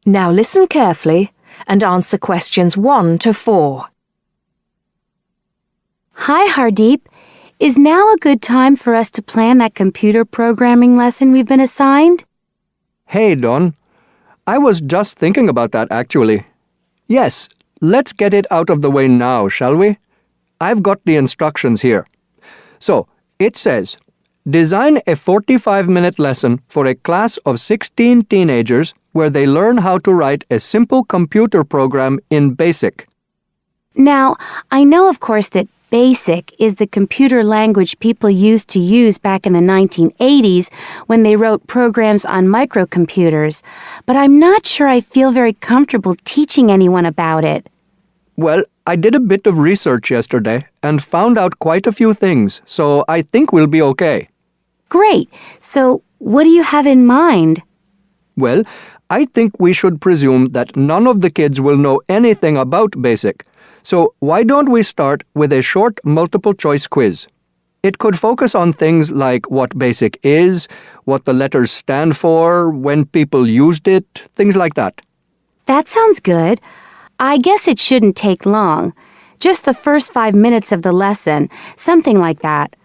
Now listen carefully and answer questions 1 to 4. Hi, Hardeep. Is now a good time for us to plan that computer programming lesson we've been assigned? Hey, Dawn. I was just thinking about that, actually. Yes, let's get it out of the way now, shall we? I've got the instructions here. So, it says, design a 45-minute lesson for a class of 16 teenagers where they learn how to write a simple computer program in BASIC. Now, I know, of course, that BASIC is the computer language people used to use back in the 1980s when they wrote programs on microcomputers, but I'm not sure I feel very comfortable teaching anyone about it. Well, I did a bit of research yesterday and found out quite a few things, so I think we'll be okay. Great. So, what do you have in mind? Well, I think we should presume that none of the kids will know anything about BASIC. So why don't we start with a short multiple-choice quiz? It could focus on things like what BASIC is, what the letters stand for, when people used it, things like that. That sounds good. I guess it shouldn't take long. Just the first 5 minutes of the lesson, something like that.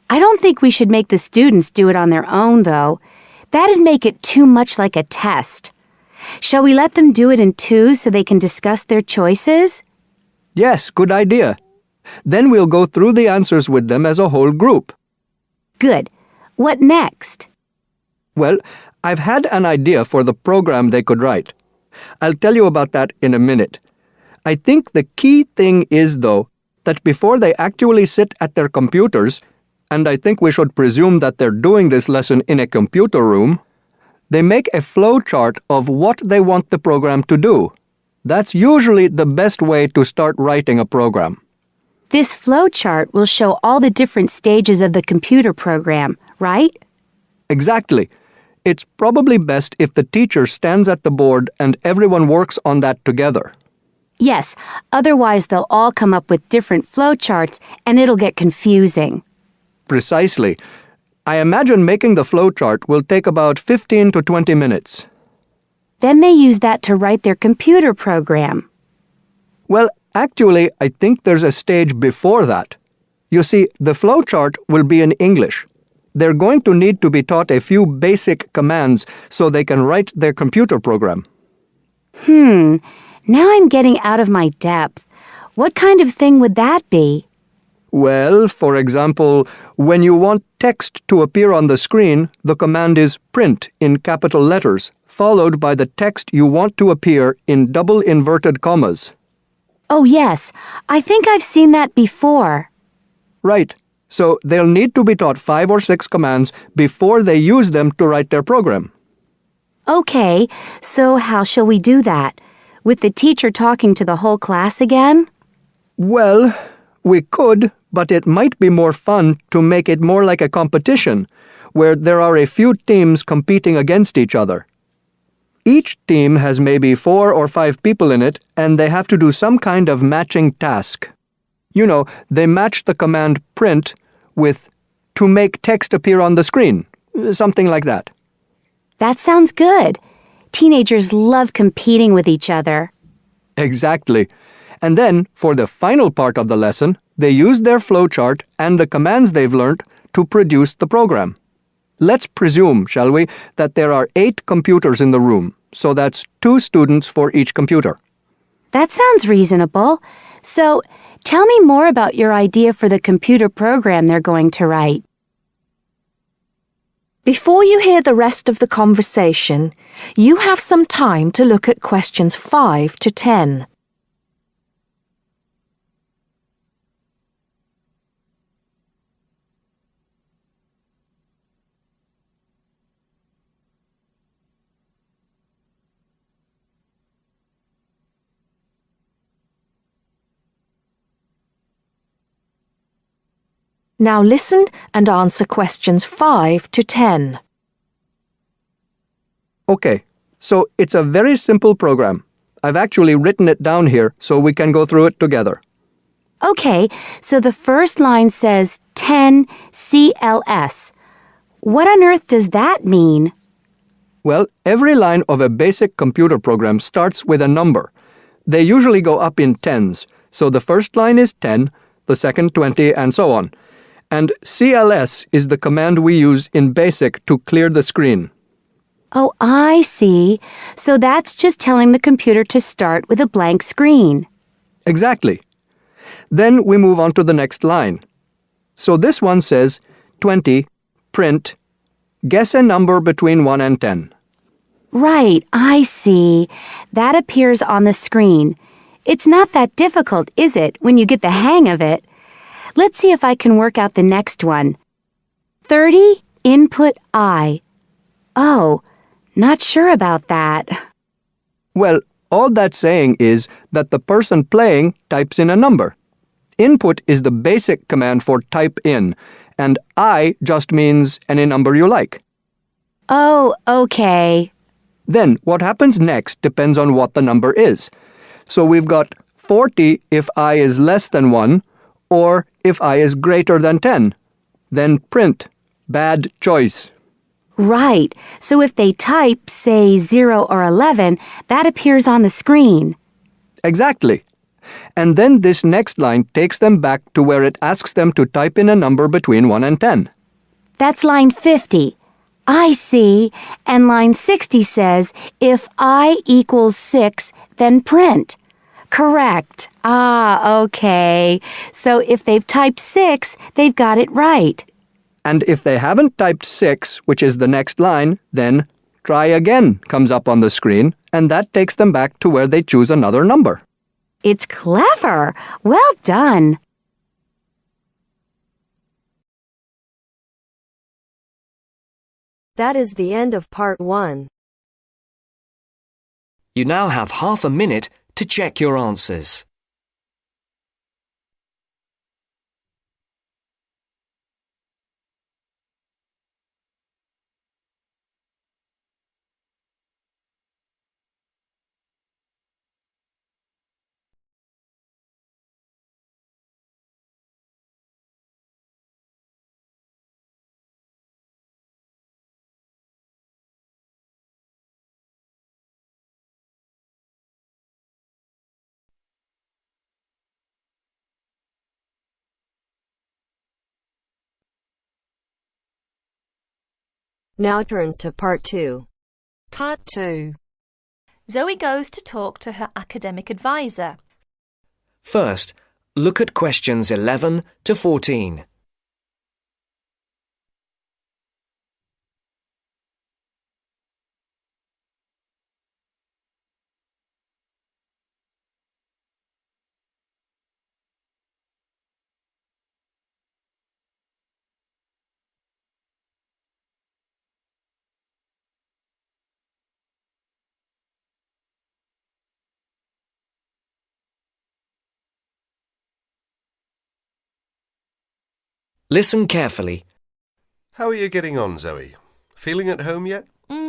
I don't think we should make the students do it on their own, though. That'd make it too much like a test. Shall we let them do it in twos so they can discuss their choices? Yes, good idea. Then we'll go through the answers with them as a whole group. Good. What next? Well, I've had an idea for the program they could write. I'll tell you about that in a minute. I think the key thing is, though, that before they actually sit at their computers, and I think we should presume that they're doing this lesson in a computer room, they make a flow chart of what they want the program to do. That's usually the best way to start writing a program. This flow chart will show all the different stages of the computer program, right? Exactly. It's probably best if the teacher stands at the board and everyone works on that together. Yes, otherwise they'll all come up with different flow charts and it'll get confusing. Precisely. I imagine making the flow chart will take about 15 to 20 minutes. Then they use that to write their computer program. Well, actually, I think there's a stage before that. You see, the flow chart will be in English. They're going to need to be taught a few basic commands so they can write their computer program. Now I'm getting out of my depth. What kind of thing would that be? Well, for example, when you want text to appear on the screen, the command is print in capital letters, followed by the text you want to appear in double inverted commas. Oh, yes. I think I've seen that before. Right. So they'll need to be taught 5 or 6 commands before they use them to write their program. Okay, so how shall we do that? With the teacher talking to the whole class again? Well, we could, but it might be more fun to make it more like a competition, where there are a few teams competing against each other. Each team has maybe 4 or 5 people in it, and they have to do some kind of matching task. You know, they match the command print with to make text appear on the screen, something like that. That sounds good. Teenagers love competing with each other. Exactly. And then, for the final part of the lesson, they use their flowchart and the commands they've learned to produce the program. Let's presume, shall we, that there are 8 computers in the room, so that's 2 students for each computer. That sounds reasonable. So, tell me more about your idea for the computer program they're going to write. Before you hear the rest of the conversation, you have some time to look at questions 5 to 10. Now listen and answer questions 5 to 10. Okay, so it's a very simple program. I've actually written it down here so we can go through it together. Okay, so the first line says 10 CLS. What on earth does that mean? Well, every line of a basic computer program starts with a number. They usually go up in tens, so the first line is 10, the second 20, and so on. And CLS is the command we use in BASIC to clear the screen. Oh, I see. So that's just telling the computer to start with a blank screen. Exactly. Then we move on to the next line. So this one says 20, print, guess a number between 1 and 10. Right, I see. That appears on the screen. It's not that difficult, is it, when you get the hang of it? Let's see if I can work out the next one. 30, input I. Oh, not sure about that. Well, all that's saying is that the person playing types in a number. Input is the basic command for type in, and I just means any number you like. Oh, okay. Then what happens next depends on what the number is. So we've got 40 if I is less than 1, or if I is greater than 10. Then print. Bad choice. Right. So if they type, say, 0 or 11, that appears on the screen. Exactly. And then this next line takes them back to where it asks them to type in a number between 1 and 10. That's line 50. I see. And line 60 says, if I equals 6, then print. Correct. Ah, okay. So if they've typed 6, they've got it right. And if they haven't typed 6, which is the next line, then try again comes up on the screen, and that takes them back to where they choose another number. It's clever. Well done. That is the end of part 1. You now have half a minute to check your answers. Now turns to part 2. Part 2. Zoe goes to talk to her academic advisor. First, look at questions 11 to 14. Listen carefully. How are you getting on, Zoe? Feeling at home yet?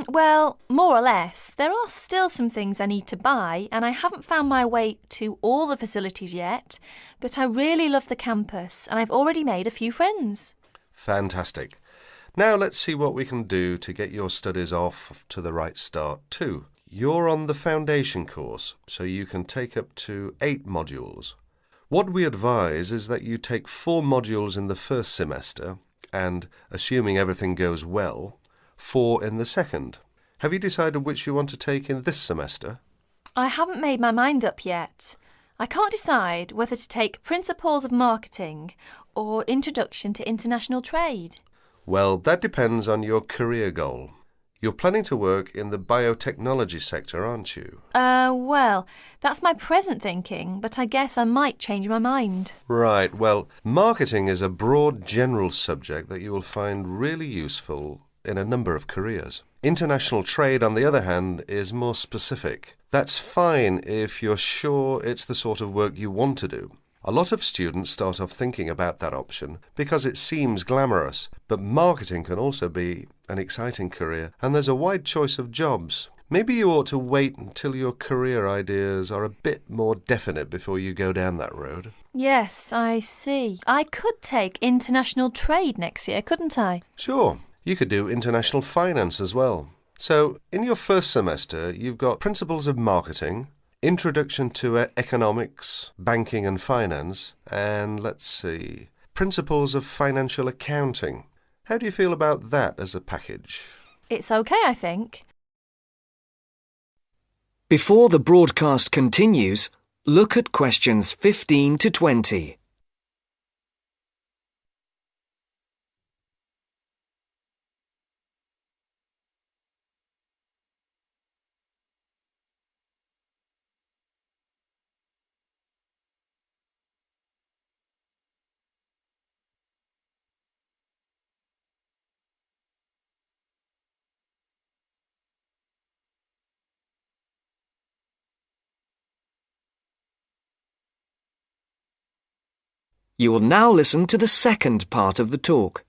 Well, more or less. There are still some things I need to buy, and I haven't found my way to all the facilities yet, but I really love the campus, and I've already made a few friends. Fantastic. Now let's see what we can do to get your studies off to the right start too. You're on the foundation course, so you can take up to 8 modules. What we advise is that you take 4 modules in the first semester and, assuming everything goes well, 4 in the second. Have you decided which you want to take in this semester? I haven't made my mind up yet. I can't decide whether to take Principles of Marketing or Introduction to International Trade. Well, that depends on your career goal. You're planning to work in the biotechnology sector, aren't you? Well, that's my present thinking, but I guess I might change my mind. Right, well, marketing is a broad general subject that you will find really useful in a number of careers. International trade, on the other hand, is more specific. That's fine if you're sure it's the sort of work you want to do. A lot of students start off thinking about that option because it seems glamorous, but marketing can also be an exciting career, and there's a wide choice of jobs. Maybe you ought to wait until your career ideas are a bit more definite before you go down that road. Yes, I see. I could take International Trade next year, couldn't I? Sure, you could do international finance as well. So, in your first semester, you've got Principles of Marketing, Introduction to Economics, Banking and Finance, and let's see, Principles of Financial Accounting. How do you feel about that as a package? It's okay, I think. Before the broadcast continues, look at questions 15 to 20. You will now listen to the second part of the talk.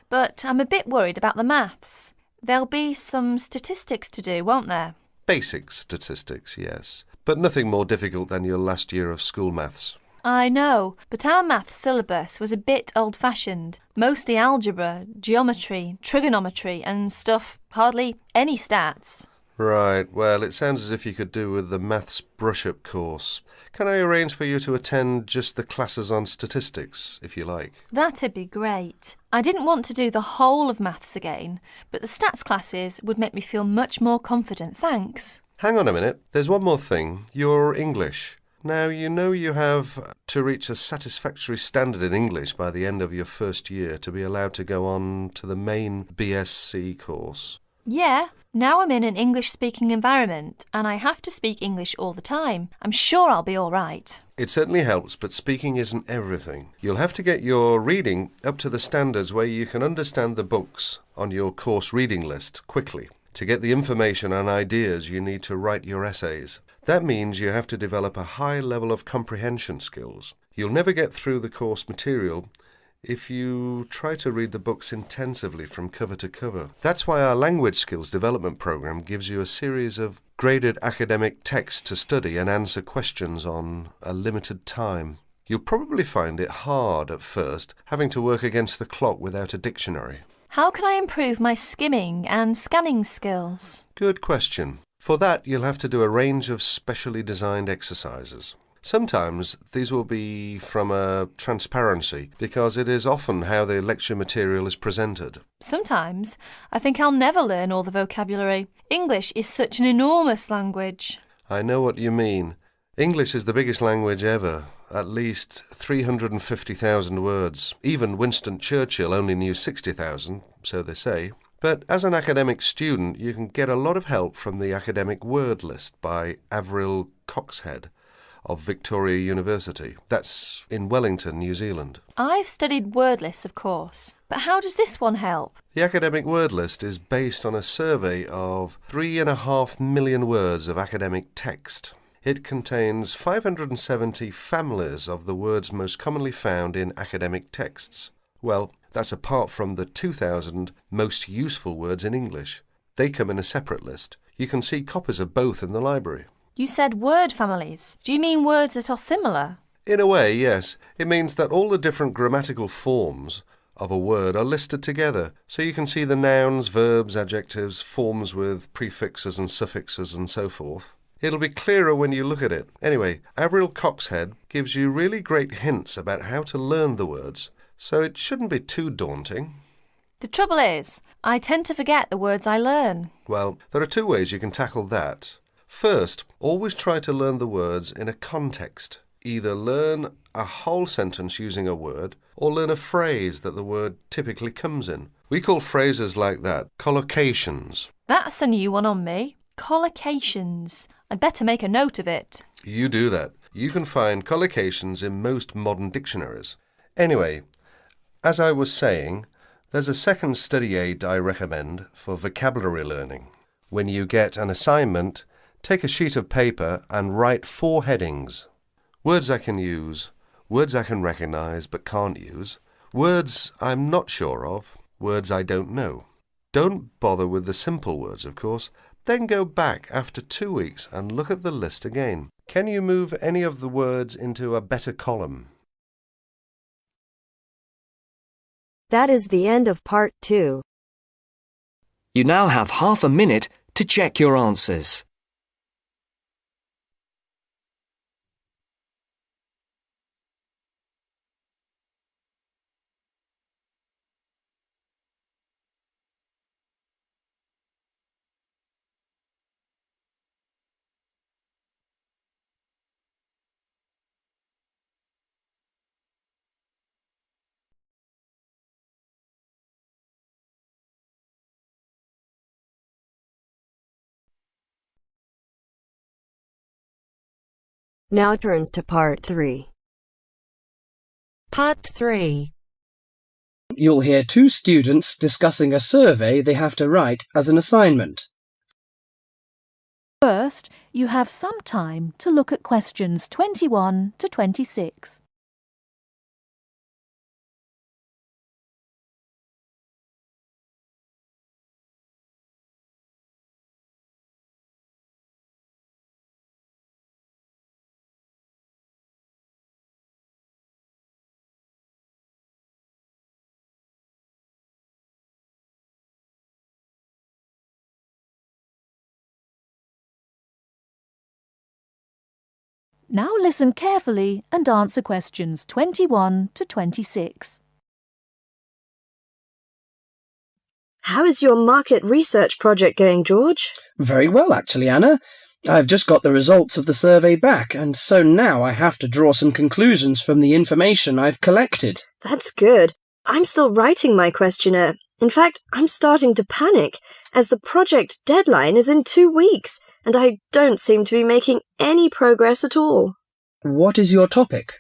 But I'm a bit worried about the maths. There'll be some statistics to do, won't there? Basic statistics, yes, but nothing more difficult than your last year of school maths. I know, but our maths syllabus was a bit old-fashioned. Mostly algebra, geometry, trigonometry and stuff, hardly any stats. Right, well, it sounds as if you could do with the maths brush-up course. Can I arrange for you to attend just the classes on statistics, if you like? That'd be great. I didn't want to do the whole of maths again, but the stats classes would make me feel much more confident, thanks. Hang on a minute, there's one more thing. Your English. Now, you know you have to reach a satisfactory standard in English by the end of your first year to be allowed to go on to the main BSc course. Yeah, now I'm in an English-speaking environment and I have to speak English all the time. I'm sure I'll be all right. It certainly helps, but speaking isn't everything. You'll have to get your reading up to the standards where you can understand the books on your course reading list quickly. To get the information and ideas, you need to write your essays. That means you have to develop a high level of comprehension skills. You'll never get through the course material if you try to read the books intensively from cover to cover. That's why our language skills development program gives you a series of graded academic texts to study and answer questions on a limited time. You'll probably find it hard at first, having to work against the clock without a dictionary. How can I improve my skimming and scanning skills? Good question. For that, you'll have to do a range of specially designed exercises. Sometimes these will be from a transparency, because it is often how the lecture material is presented. Sometimes I think I'll never learn all the vocabulary. English is such an enormous language. I know what you mean. English is the biggest language ever, at least 350,000 words. Even Winston Churchill only knew 60,000, so they say. But as an academic student, you can get a lot of help from the academic word list by Avril Coxhead of Victoria University. That's in Wellington, New Zealand. I've studied word lists, of course, but how does this one help? The academic word list is based on a survey of 3.5 million words of academic text. It contains 570 families of the words most commonly found in academic texts. Well, that's apart from the 2,000 most useful words in English. They come in a separate list. You can see copies of both in the library. You said word families. Do you mean words that are similar? In a way, yes. It means that all the different grammatical forms of a word are listed together, so you can see the nouns, verbs, adjectives, forms with prefixes and suffixes and so forth. It'll be clearer when you look at it. Anyway, Avril Coxhead gives you really great hints about how to learn the words, so it shouldn't be too daunting. The trouble is, I tend to forget the words I learn. Well, there are two ways you can tackle that. First, always try to learn the words in a context. Either learn a whole sentence using a word, or learn a phrase that the word typically comes in. We call phrases like that collocations. That's a new one on me. Collocations. I'd better make a note of it. You do that. You can find collocations in most modern dictionaries. Anyway, as I was saying, there's a second study aid I recommend for vocabulary learning. When you get an assignment, take a sheet of paper and write 4 headings. Words I can use, words I can recognise but can't use, words I'm not sure of, words I don't know. Don't bother with the simple words, of course. Then go back after 2 weeks and look at the list again. Can you move any of the words into a better column? That is the end of part 2. You now have half a minute to check your answers. Now turns to part 3. Part 3. You'll hear two students discussing a survey they have to write as an assignment. First, you have some time to look at questions 21 to 26. Now listen carefully and answer questions 21 to 26. How is your market research project going, George? Very well, actually, Anna. I've just got the results of the survey back, and so now I have to draw some conclusions from the information I've collected. That's good. I'm still writing my questionnaire. In fact, I'm starting to panic, as the project deadline is in 2 weeks, and I don't seem to be making any progress at all. What is your topic?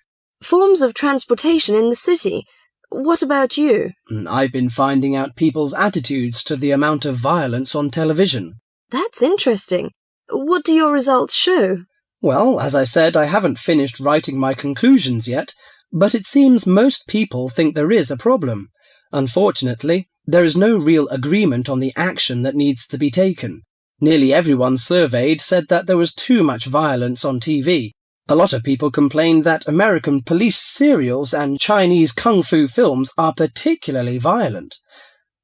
Forms of transportation in the city. What about you? I've been finding out people's attitudes to the amount of violence on television. That's interesting. What do your results show? Well, as I said, I haven't finished writing my conclusions yet, but it seems most people think there is a problem. Unfortunately, there is no real agreement on the action that needs to be taken. Nearly everyone surveyed said that there was too much violence on TV. A lot of people complained that American police serials and Chinese kung fu films are particularly violent.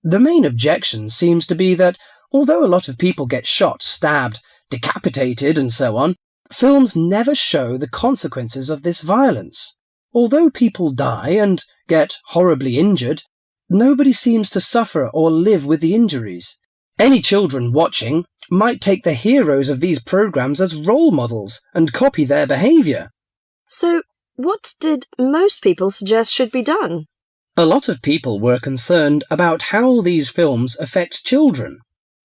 The main objection seems to be that although a lot of people get shot, stabbed, decapitated and so on, films never show the consequences of this violence. Although people die and get horribly injured, nobody seems to suffer or live with the injuries. Any children watching might take the heroes of these programs as role models and copy their behaviour. So, what did most people suggest should be done? A lot of people were concerned about how these films affect children.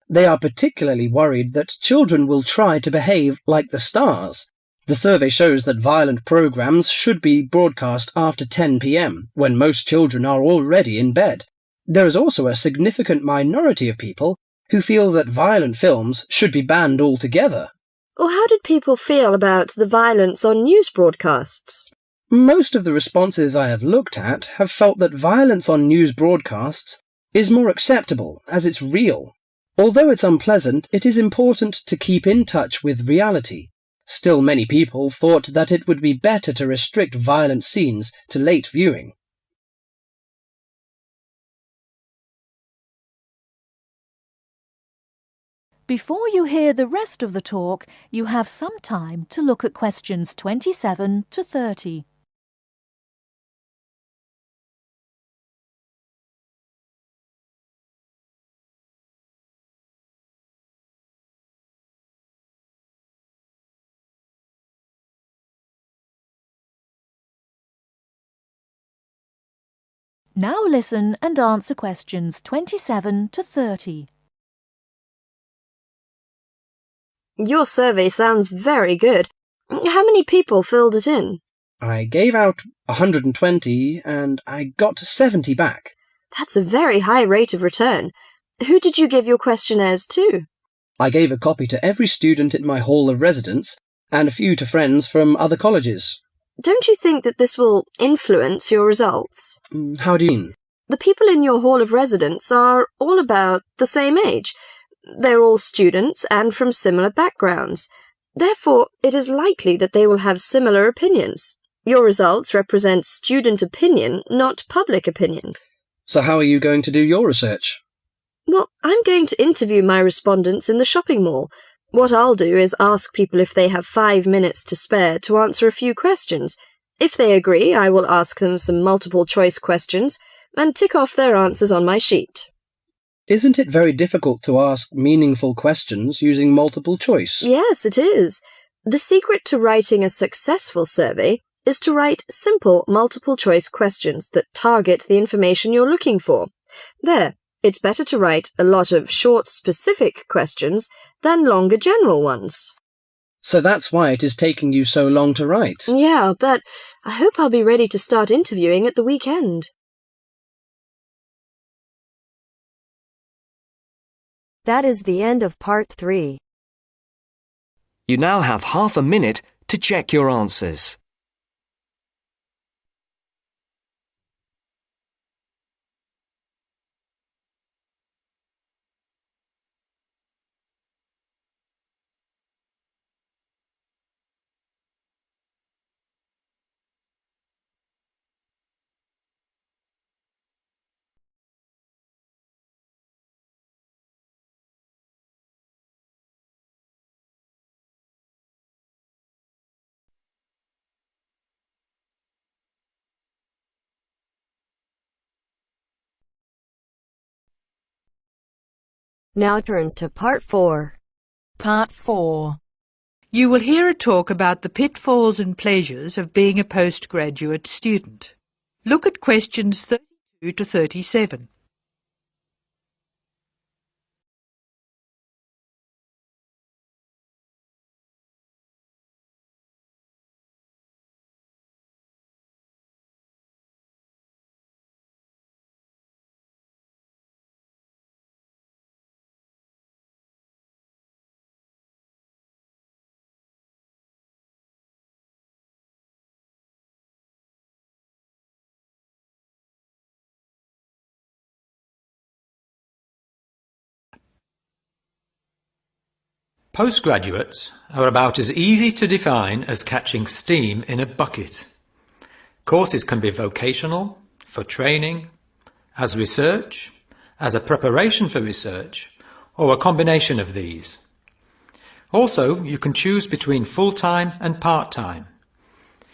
They are particularly worried that children will try to behave like the stars. The survey shows that violent programs should be broadcast after 10 p.m, when most children are already in bed. There is also a significant minority of people who feel that violent films should be banned altogether. Or how did people feel about the violence on news broadcasts? Most of the responses I have looked at have felt that violence on news broadcasts is more acceptable, as it's real. Although it's unpleasant, it is important to keep in touch with reality. Still, many people thought that it would be better to restrict violent scenes to late viewing. Before you hear the rest of the talk, you have some time to look at questions 27 to 30. Now listen and answer questions 27 to 30. Your survey sounds very good. How many people filled it in? I gave out 120 and I got 70 back. That's a very high rate of return. Who did you give your questionnaires to? I gave a copy to every student in my hall of residence and a few to friends from other colleges. Don't you think that this will influence your results? How do you mean? The people in your hall of residence are all about the same age. They're all students and from similar backgrounds. Therefore, it is likely that they will have similar opinions. Your results represent student opinion, not public opinion. So how are you going to do your research? Well, I'm going to interview my respondents in the shopping mall. What I'll do is ask people if they have 5 minutes to spare to answer a few questions. If they agree, I will ask them some multiple-choice questions and tick off their answers on my sheet. Isn't it very difficult to ask meaningful questions using multiple choice? Yes, it is. The secret to writing a successful survey is to write simple multiple-choice questions that target the information you're looking for. There, it's better to write a lot of short, specific questions than longer general ones. So that's why it is taking you so long to write. Yeah, but I hope I'll be ready to start interviewing at the weekend. That is the end of part 3. You now have half a minute to check your answers. Now turns to part 4. Part 4. You will hear a talk about the pitfalls and pleasures of being a postgraduate student. Look at questions 32 to 37. Postgraduates are about as easy to define as catching steam in a bucket. Courses can be vocational, for training, as research, as a preparation for research, or a combination of these. Also, you can choose between full-time and part-time.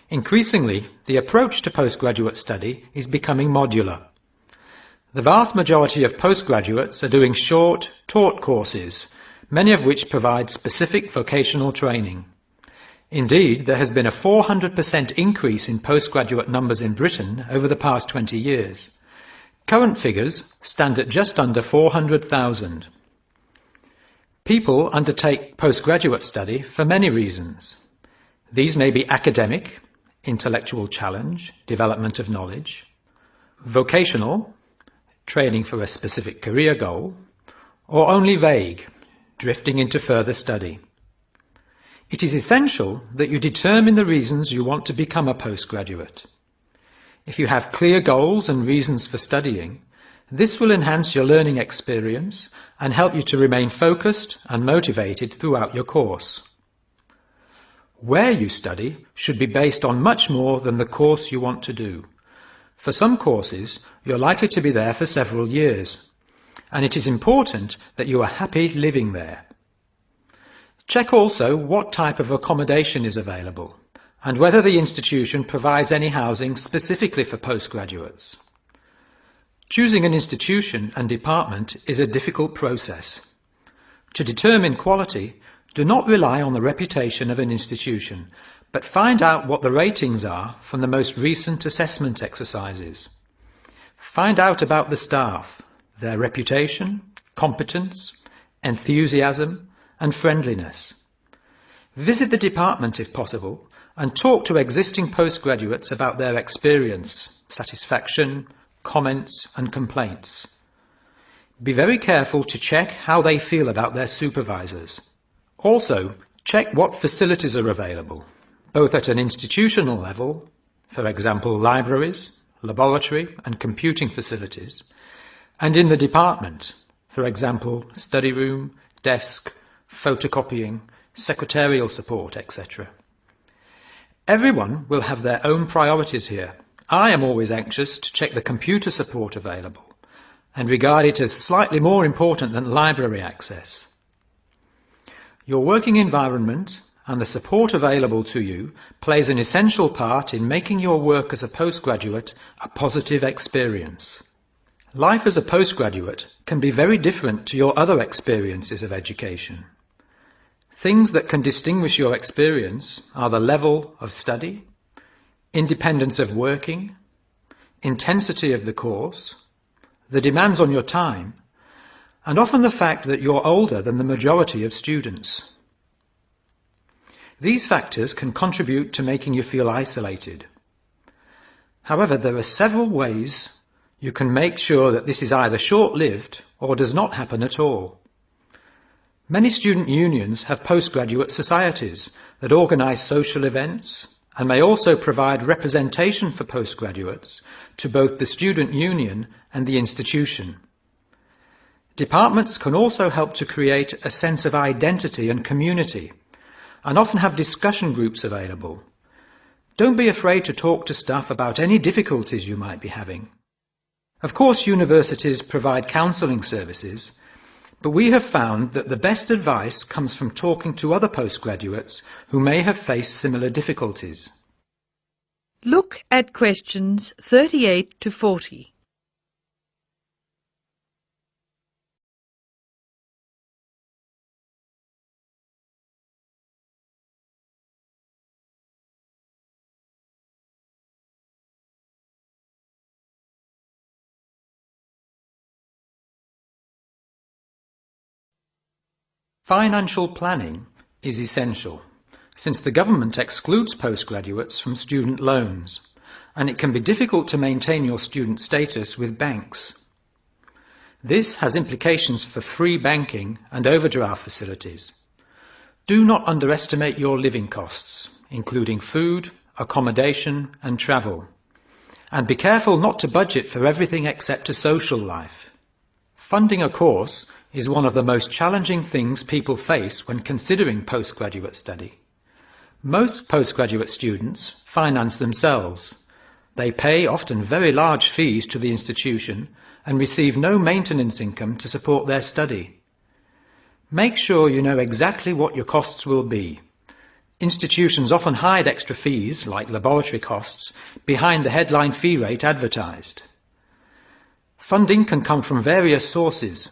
Increasingly, the approach to postgraduate study is becoming modular. The vast majority of postgraduates are doing short, taught courses, many of which provide specific vocational training. Indeed, there has been a 400% increase in postgraduate numbers in Britain over the past 20 years. Current figures stand at just under 400,000. People undertake postgraduate study for many reasons. These may be academic, intellectual challenge, development of knowledge; vocational, training for a specific career goal; or only vague, drifting into further study. It is essential that you determine the reasons you want to become a postgraduate. If you have clear goals and reasons for studying, this will enhance your learning experience and help you to remain focused and motivated throughout your course. Where you study should be based on much more than the course you want to do. For some courses, you're likely to be there for several years, and it is important that you are happy living there. Check also what type of accommodation is available and whether the institution provides any housing specifically for postgraduates. Choosing an institution and department is a difficult process. To determine quality, do not rely on the reputation of an institution, but find out what the ratings are from the most recent assessment exercises. Find out about the staff, their reputation, competence, enthusiasm, and friendliness. Visit the department if possible and talk to existing postgraduates about their experience, satisfaction, comments, and complaints. Be very careful to check how they feel about their supervisors. Also, check what facilities are available, both at an institutional level, for example libraries, laboratory and computing facilities, and in the department, for example, study room, desk, photocopying, secretarial support, etc. Everyone will have their own priorities here. I am always anxious to check the computer support available. and regard it as slightly more important than library access. Your working environment and the support available to you plays an essential part in making your work as a postgraduate a positive experience. Life as a postgraduate can be very different to your other experiences of education. Things that can distinguish your experience are the level of study, independence of working, intensity of the course, the demands on your time, and often the fact that you're older than the majority of students. These factors can contribute to making you feel isolated. However, there are several ways you can make sure that this is either short-lived or does not happen at all. Many student unions have postgraduate societies that organise social events and may also provide representation for postgraduates to both the student union and the institution. Departments can also help to create a sense of identity and community, and often have discussion groups available. Don't be afraid to talk to staff about any difficulties you might be having. Of course, universities provide counselling services, but we have found that the best advice comes from talking to other postgraduates who may have faced similar difficulties. Look at questions 38 to 40. Financial planning is essential, since the government excludes postgraduates from student loans, and it can be difficult to maintain your student status with banks. This has implications for free banking and overdraft facilities. Do not underestimate your living costs, including food, accommodation and travel. And be careful not to budget for everything except a social life. Funding a course is one of the most challenging things people face when considering postgraduate study. Most postgraduate students finance themselves. They pay often very large fees to the institution and receive no maintenance income to support their study. Make sure you know exactly what your costs will be. Institutions often hide extra fees, like laboratory costs, behind the headline fee rate advertised. Funding can come from various sources: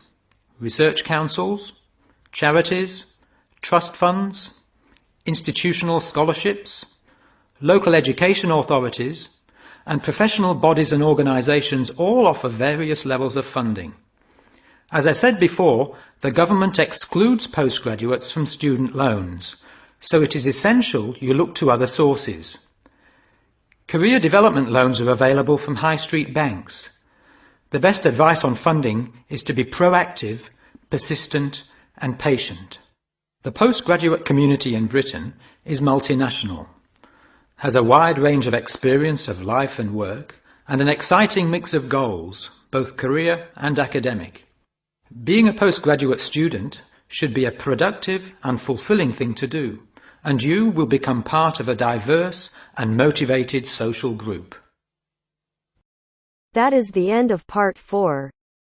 research councils, charities, trust funds, institutional scholarships, local education authorities, and professional bodies and organisations all offer various levels of funding. As I said before, the government excludes postgraduates from student loans, so it is essential you look to other sources. Career development loans are available from high street banks. The best advice on funding is to be proactive, persistent and patient. The postgraduate community in Britain is multinational, has a wide range of experience of life and work, and an exciting mix of goals, both career and academic. Being a postgraduate student should be a productive and fulfilling thing to do, and you will become part of a diverse and motivated social group. That is the end of part 4.